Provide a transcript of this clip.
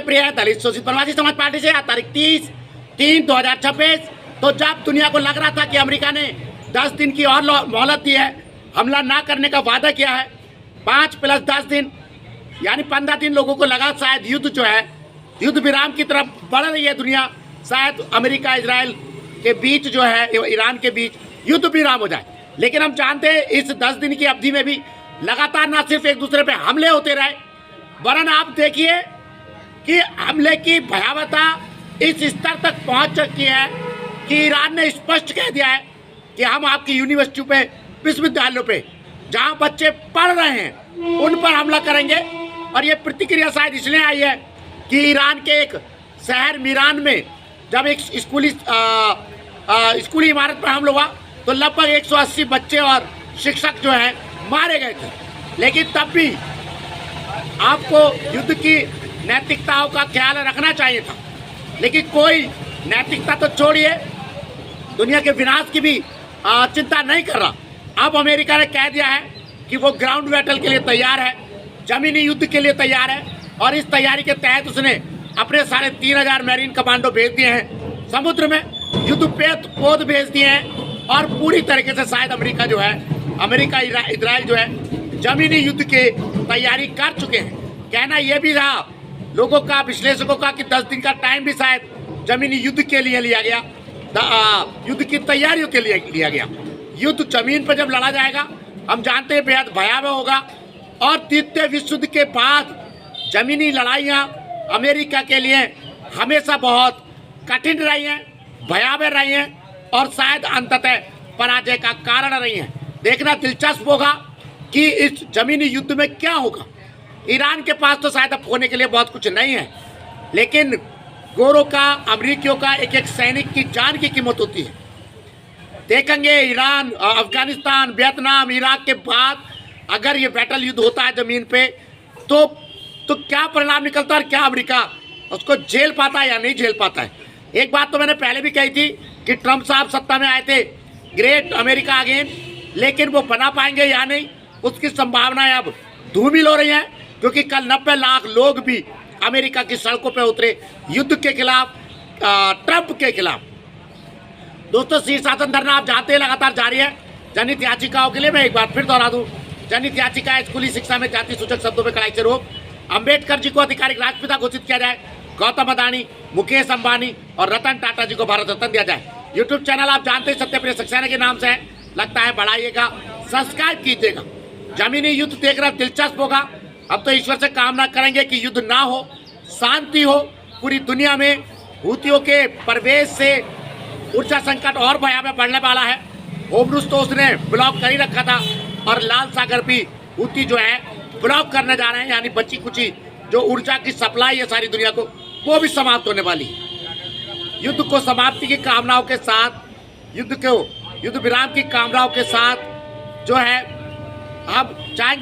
प्रिय दलित शोषित प्रवासी समाज पार्टी से तारीख 30/3/2026। तो जब दुनिया को लग रहा था कि अमेरिका ने 10 दिन की और मोहलत दी है, हमला ना करने का वादा किया है, 5 + 10 दिन यानी 15 दिन लोगों को लगा शायद युद्ध जो है युद्ध विराम की तरफ बढ़ रही है दुनिया, शायद अमेरिका इजराइल के बीच जो है ईरान के बीच युद्ध विराम हो जाए। लेकिन हम जानते हैं इस 10 दिन की अवधि में भी लगातार ना सिर्फ एक दूसरे पे हमले होते रहे, वरन आप देखिए कि हमले की भयावहता इस स्तर तक पहुंच चुकी है कि ईरान ने स्पष्ट कह दिया है कि हम आपकी यूनिवर्सिटियों पे, विश्वविद्यालयों पे जहां बच्चे पढ़ रहे हैं उन पर हमला करेंगे। और ये प्रतिक्रिया शायद इसलिए आई है कि ईरान के एक शहर मीरान में जब एक स्कूली इमारत पर हमला हुआ तो लगभग 180 बच्चे और शिक्षक जो है मारे गए थे। लेकिन तब भी आपको युद्ध की नैतिकताओं का ख्याल रखना चाहिए था, लेकिन कोई नैतिकता तो छोड़िए, दुनिया के विनाश की भी चिंता नहीं कर रहा। अब अमेरिका ने कह दिया है कि वो ग्राउंड बैटल के लिए तैयार है, जमीनी युद्ध के लिए तैयार है, और इस तैयारी के तहत उसने अपने 3,500 मैरीन कमांडो भेज दिए हैं समुद्र में, युद्ध पोत भेज दिए हैं, और पूरी तरीके से शायद अमेरिका इजराइल जो है जमीनी युद्ध की तैयारी कर चुके हैं। कहना यह भी रहा लोगों का, विश्लेषकों का, कि 10 दिन का टाइम भी शायद जमीनी युद्ध के लिए लिया गया, युद्ध की तैयारियों के लिए लिया गया। युद्ध जमीन पर जब लड़ा जाएगा हम जानते हैं बेहद भयावह होगा, और द्वितीय विश्व युद्ध के बाद जमीनी लड़ाइयाँ अमेरिका के लिए हमेशा बहुत कठिन रही हैं, भयावह रही हैं, और शायद अंततः पराजय का कारण रही हैं। देखना दिलचस्प होगा कि इस जमीनी युद्ध में क्या होगा। ईरान के पास तो शायद अब होने के लिए बहुत कुछ नहीं है, लेकिन गोरों का, अमरीकियों का एक एक सैनिक की जान की कीमत होती है। देखेंगे ईरान, अफगानिस्तान, वियतनाम, इराक के बाद अगर ये बैटल युद्ध होता है जमीन पे तो क्या परिणाम निकलता है, और क्या अमेरिका उसको झेल पाता है या नहीं झेल पाता है। एक बात तो मैंने पहले भी कही थी कि ट्रम्प साहब सत्ता में आए थे, ग्रेट अमेरिका अगेन, लेकिन वो बना पाएंगे या नहीं उसकी संभावनाएं अब धूमिल हो रही हैं, क्योंकि कल 90 लाख लोग भी अमेरिका की सड़कों पर उतरे युद्ध के खिलाफ, ट्रंप के खिलाफ। दोस्तों, शीर्षासन धरना आप जानते हैं लगातार जारी है जनहित याचिकाओं के लिए। मैं एक बार फिर दोहरा दूं, जनहित याचिका स्कूली शिक्षा में जाति सूचक शब्दों में कड़ाई से रोक, अंबेडकर जी को आधिकारिक राष्ट्रपिता घोषित किया जाए, गौतम अदानी, मुकेश अंबानी और रतन टाटा जी को भारत रत्न दिया जाए। यूट्यूब चैनल आप जानते हैं सत्यप्रिय सक्सेना के नाम से है, लगता है बढ़ाइएगा, सब्सक्राइब कीजिएगा। जमीनी युद्ध देखना दिलचस्प होगा। अब तो ईश्वर से कामना करेंगे कि युद्ध ना हो, शांति हो पूरी दुनिया में। हूतियों के प्रवेश से ऊर्जा संकट और भयावह बढ़ने वाला है। होमरूस तो उसने ब्लॉक कर ही रखा था, और लाल सागर भी हूती जो है ब्लॉक करने जा रहे हैं, यानी बची कुची जो ऊर्जा की सप्लाई है सारी दुनिया को, वो भी समाप्त होने वाली है। युद्ध को समाप्ति की कामनाओं के साथ, युद्ध विराम की कामनाओं के साथ जो है हम चाहेंगे